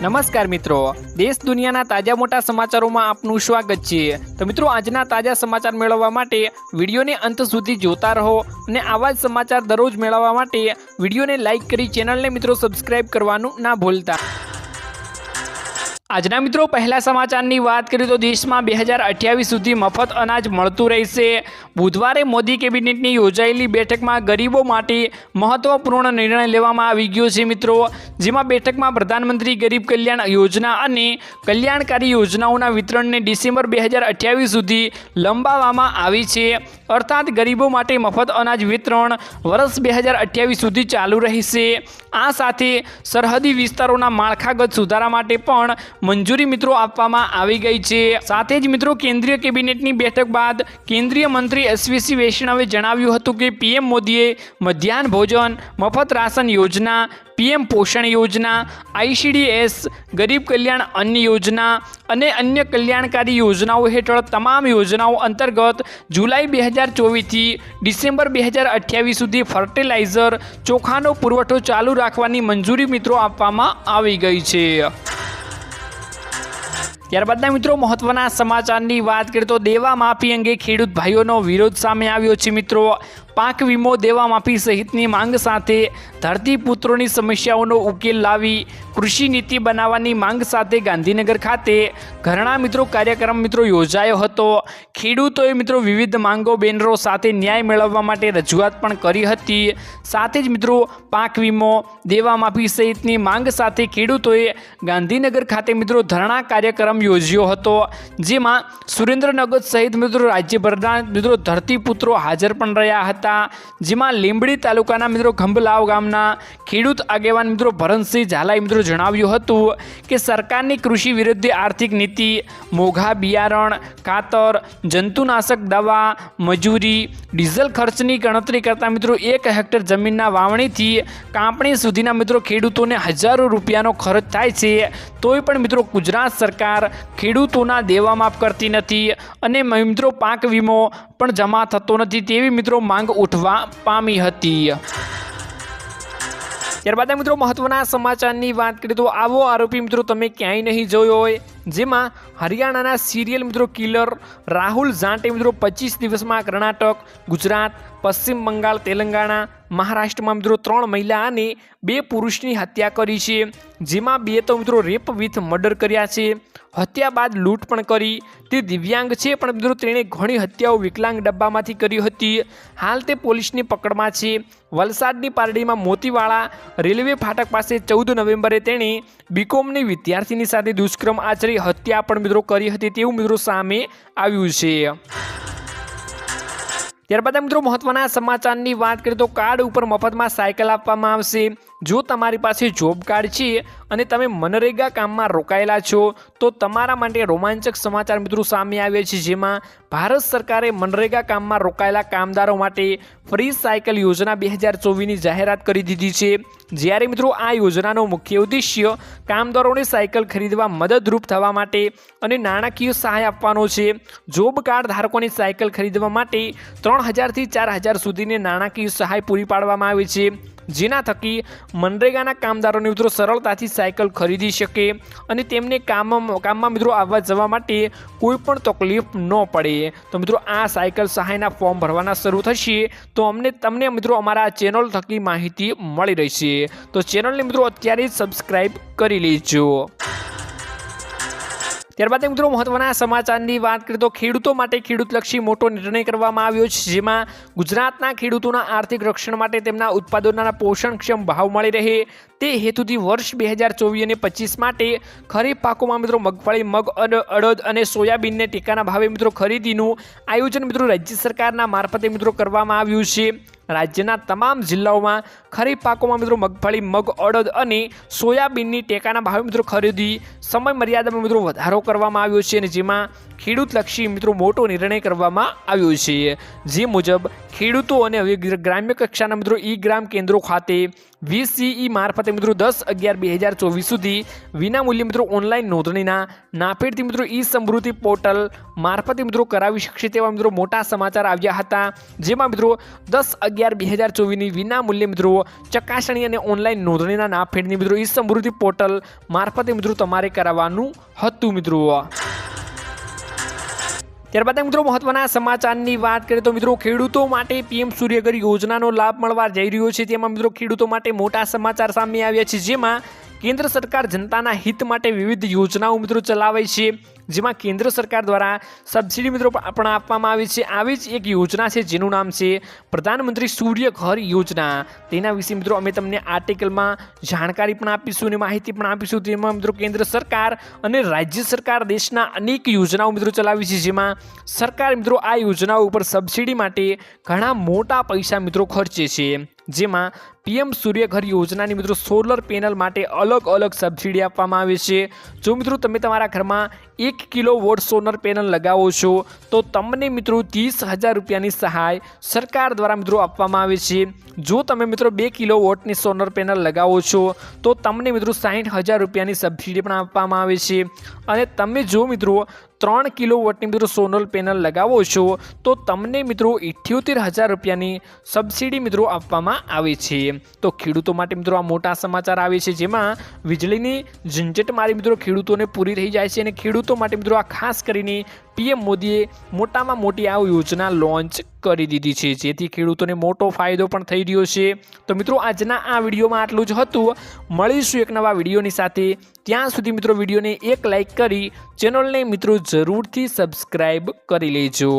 નમસ્કાર મિત્રો, દેશ દુનિયાના તાજા મોટા સમાચારોમાં આપનું સ્વાગત છે। તો મિત્રો, આજના તાજા સમાચાર મેળવવા માટે વિડીયોને અંત સુધી જોતા રહો અને આવા જ સમાચાર દરરોજ મેળવવા માટે વિડીયોને લાઇક કરી ચેનલને મિત્રો સબસ્ક્રાઇબ કરવાનું ના ભૂલતા। આજના મિત્રો પહેલા સમાચારની વાત કરીએ તો દેશમાં 2028 સુધી મફત અનાજ મળતું રહેશે। બુધવારે મોદી કેબિનેટની યોજાયેલી બેઠકમાં ગરીબો માટે મહત્વપૂર્ણ નિર્ણય લેવામાં આવી ગયો છે મિત્રો, જેમાં બેઠકમાં પ્રધાનમંત્રી ગરીબ કલ્યાણ યોજના અને કલ્યાણકારી યોજનાઓના વિતરણને ડિસેમ્બર 2028 સુધી લંબાવવામાં આવી છે। અર્થાત ગરીબો માટે મફત અનાજ વિતરણ વર્ષ 2028 સુધી ચાલુ રહેશે। આ સાથે સરહદી વિસ્તારોના માળખાગત સુધારા માટે પણ મંજૂરી મિત્રો આપવામાં આવી ગઈ છે। સાથે જ મિત્રો કેન્દ્રીય કેબિનેટની બેઠક બાદ કેન્દ્રીય મંત્રી એસવી વૈષ્ણવે જણાવ્યું હતું કે પીએમ મોદીએ મધ્યાહન ભોજન, મફત રાશન યોજના, પીએમ પોષણ યોજના, આઈસીડીએસ, ગરીબ કલ્યાણ અન્ન યોજના અને અન્ય કલ્યાણકારી યોજનાઓ હેઠળ તમામ યોજનાઓ અંતર્ગત જુલાઈ 2024થી ડિસેમ્બર 2028 સુધી ફર્ટિલાઇઝર, ચોખાનો પુરવઠો ચાલુ રાખવાની મંજૂરી મિત્રો આપવામાં આવી ગઈ છે। ત્યારબાદના મિત્રો મહત્વના સમાચારની વાત કરીએ તો દેવા માફી અંગે ખેડૂત ભાઈઓનો વિરોધ સામે આવ્યો છે મિત્રો। પાક વીમો, દેવા માફી સહિતની માંગ સાથે ધરતીપુત્રોની સમસ્યાઓનો ઉકેલ લાવી કૃષિ નીતિ બનાવવાની માંગ સાથે ગાંધીનગર ખાતે ઘરણા મિત્રો કાર્યક્રમ મિત્રો યોજાયો હતો। ખેડૂતોએ મિત્રો વિવિધ માંગો બેનરો સાથે ન્યાય મેળવવા માટે રજૂઆત પણ કરી હતી। સાથે જ મિત્રો પાક વીમો, દેવા માફી સહિતની માંગ સાથે ખેડૂતોએ ગાંધીનગર ખાતે મિત્રો ધરણા કાર્યક્રમ યોજ્યો હતો, જેમાં સુરેન્દ્રનગર સહિત મિત્રો રાજ્યભરના મિત્રો ધરતીપુત્રો હાજર પણ રહ્યા હતા। જેમાં લીંબડી તાલુકાના મિત્રો ખંભલાવ ગામના ખેડૂત આગેવાન મિત્રો ભરતસિંહ ઝાલાએ મિત્રો જણાવ્યું હતું કે સરકારની કૃષિ વિરુદ્ધ આર્થિક નીતિ, મોંઘા બિયારણ, ખાતર, જંતુનાશક દવા, મજૂરી, ડીઝલ ખર્ચની ગણતરી કરતા મિત્રો 1 હેક્ટર જમીનના વાવણીથી કાપણી સુધીના મિત્રો ખેડૂતોને હજારો રૂપિયાનો ખર્ચ થાય છે, તોય પણ મિત્રો ગુજરાત સરકાર ખેડૂતોના દેવા માફ કરતી નથી અને મિત્રો પાક વીમો પણ જમા થતો નથી તેવી મિત્રો માંગ ઉઠવા પામી હતી। ત્યારબાદ મિત્રો મહત્વના સમાચારની વાત કરીએ તો આવો આરોપી મિત્રો તમે ક્યાંય નહીં જોયો હોય, જેમાં હરિયાણાના સિરિયલ મિત્રો કિલર રાહુલ જાટે મિત્રો 25 દિવસમાં કર્ણાટક, ગુજરાત, પશ્ચિમ બંગાળ, તેલંગાણા, મહારાષ્ટ્રમાં મિત્રો 3 મહિલા અને 2 પુરુષની હત્યા કરી છે, જેમાં 2 તો મિત્રો રેપ વિથ મર્ડર કર્યા છે। હત્યા બાદ લૂંટ પણ કરી। તે દિવ્યાંગ છે પણ મિત્રો તેણે ઘણી હત્યાઓ વિકલાંગ ડબ્બામાંથી કરી હતી। હાલ તે પોલીસની પકડમાં છે। વલસાડની પારડીમાં મોતીવાળા રેલવે ફાટક પાસે 14 નવેમ્બરે તેણે બીકોમની વિદ્યાર્થીની સાથે દુષ્કર્મ આચરી હત્યા પણ મિત્રો કરી હતી તેવું મિત્રો સામે આવ્યું છે। ત્યારબાદ મિત્રો મહત્વના સમાચારની વાત કરીએ તો કાર્ડ ઉપર મફતમાં સાયકલ આપવામાં આવશે। જો તમારી પાસે જોબ કાર્ડ છે અને તમે મનરેગા કામમાં રોકાયેલા છો તો તમારા માટે રોમાંચક સમાચાર મિત્રો સામે આવ્યા છે, જેમાં ભારત સરકારે મનરેગા કામમાં રોકાયેલા કામદારો માટે ફ્રી સાયકલ યોજના 2024ની જાહેરાત કરી દીધી છે। જ્યારે મિત્રો આ યોજનાનો મુખ્ય ઉદ્દેશ્ય કામદારોને સાયકલ ખરીદવા મદદરૂપ થવા માટે અને નાણાકીય સહાય આપવાનો છે। જોબ કાર્ડ ધારકોને સાયકલ ખરીદવા માટે 3000 થી 4000 સુધીની નાણાકીય સહાય પૂરી પાડવામાં આવે છે, જેના થકી મનરેગાના કામદારોને મિત્રો સરળતાથી સાયકલ ખરીદી શકે અને તેમને કામમાં મિત્રો આવવા જવા માટે કોઈ પણ તકલીફ ન પડે। તો મિત્રો આ સાયકલ સહાયના ફોર્મ ભરવાના શરૂ થશે તો તમને મિત્રો અમારા ચેનલ થકી માહિતી મળી રહેશે, તો ચેનલને મિત્રો અત્યારે જ સબસ્ક્રાઈબ કરી લેજો। ત્યારબાદ મિત્રો મહત્વના સમાચારની વાત કરીએ તો ખેડૂતો માટે ખેડૂતલક્ષી મોટો નિર્ણય કરવામાં આવ્યો છે, જેમાં ગુજરાતના ખેડૂતોના આર્થિક રક્ષણ માટે તેમના ઉત્પાદનોના પોષણક્ષમ ભાવ મળી રહે તે હેતુથી વર્ષ 2024 અને 25 માટે ખરીફ પાકોમાં મિત્રો મગફળી, મગ, અડદ અને સોયાબીનને ટેકાના ભાવે મિત્રો ખરીદીનું આયોજન મિત્રો રાજ્ય સરકારના મારફતે મિત્રો કરવામાં આવ્યું છે। રાજ્યના તમામ જિલ્લાઓમાં ખરીફ પાકોમાં મિત્રો મગફળી, મગ, અડદ અને સોયાબીનની ટેકાના ભાવે મિત્રો ખરીદી સમય મર્યાદામાં મિત્રો વધારો કરવામાં આવ્યો છે અને જેમાં ખેડૂતલક્ષી મિત્રો મોટો નિર્ણય કરવામાં આવ્યો છે, જે મુજબ ખેડૂતો અને હવે ગ્રામ્ય કક્ષાના મિત્રો ઈ ગ્રામ કેન્દ્રો ખાતે VCE મારફતે મિત્રો 10/11/2024 સુધી વિનામૂલ્યે મિત્રો ઓનલાઈન નોંધણીના નાફેડથી મિત્રો ઈ સમૃદ્ધિ પોર્ટલ મારફતે મિત્રો કરાવી શકશે તેવા મિત્રો મોટા સમાચાર આવ્યા હતા, જેમાં મિત્રો 10/11/2024ની વિનામૂલ્યે મિત્રો ચકાસણી અને ઓનલાઈન નોંધણીના નાફેડની મિત્રો ઈ સમૃદ્ધિ પોર્ટલ મારફતે મિત્રો તમારે કરાવવાનું હતું મિત્રો। ત્યારબાદ મિત્રો મહત્વના સમાચારની વાત કરીએ તો મિત્રો ખેડૂતો માટે PM સૂર્યઘર યોજનાનો લાભ મળવા જઈ રહ્યો છે। તેમાં મિત્રો ખેડૂતો માટે મોટા સમાચાર સામે આવ્યા છે, જેમાં કેન્દ્ર સરકાર જનતાના હિત માટે વિવિધ યોજનાઓ મિત્રો ચલાવે છે, જેમાં કેન્દ્ર સરકાર દ્વારા સબસિડી મિત્રો પણ આપવામાં આવે છે। આવી જ એક યોજના છે જેનું નામ છે પ્રધાનમંત્રી સૂર્યઘર યોજના। તેના વિશે મિત્રો અમે તમને આર્ટિકલમાં જાણકારી પણ આપીશું અને માહિતી પણ આપીશું। તેમાં મિત્રો કેન્દ્ર સરકાર અને રાજ્ય સરકાર દેશના અનેક યોજનાઓ મિત્રો ચલાવી છે, જેમાં સરકાર મિત્રો આ યોજનાઓ ઉપર સબસિડી માટે ઘણા મોટા પૈસા મિત્રો ખર્ચે છે, જેમાં PM સૂર્યઘર યોજનાની મિત્રો સોલર પેનલ માટે અલગ અલગ સબસિડી આપવામાં આવે છે। જો મિત્રો તમે તમારા ઘરમાં 1 કિલોવોટ સોલર પેનલ લગાવો છો તો તમને મિત્રો 30,000 રૂપિયાની સહાય સરકાર દ્વારા મિત્રો આપવામાં આવે છે। જો તમે મિત્રો 2 કિલોવોટની સોલર પેનલ લગાવો છો તો તમને મિત્રો 60,000 રૂપિયાની સબસિડી પણ આપવામાં આવે છે, અને તમે જો મિત્રો 3 કિલોવોટની મિત્રો સોલર પેનલ લગાવો છો તો તમને મિત્રો 78,000 રૂપિયાની સબસિડી મિત્રો આપવામાં આવે છે। તો ખેડૂતો માટે મિત્રો આ મોટા સમાચાર આવે છે, જેમાં વીજળીની ઝંઝટ મિત્રો ખેડૂતોને પૂરી થઈ જાય છે, અને ખેડૂતો માટે મિત્રો આ ખાસ કરીને PM મોદીએ મોટામાં મોટી આ યોજના લોન્ચ કરી દીધી છે, જેથી ખેડૂતોને મોટો ફાયદો પણ થઈ રહ્યો છે। તો મિત્રો આજના આ વિડીયોમાં આટલું જ હતું। મળીશું એક નવા વિડીયોની સાથે, ત્યાં સુધી મિત્રો વિડીયોને એક લાઇક કરી ચેનલને મિત્રો જરૂરથી સબસ્ક્રાઈબ કરી લેજો।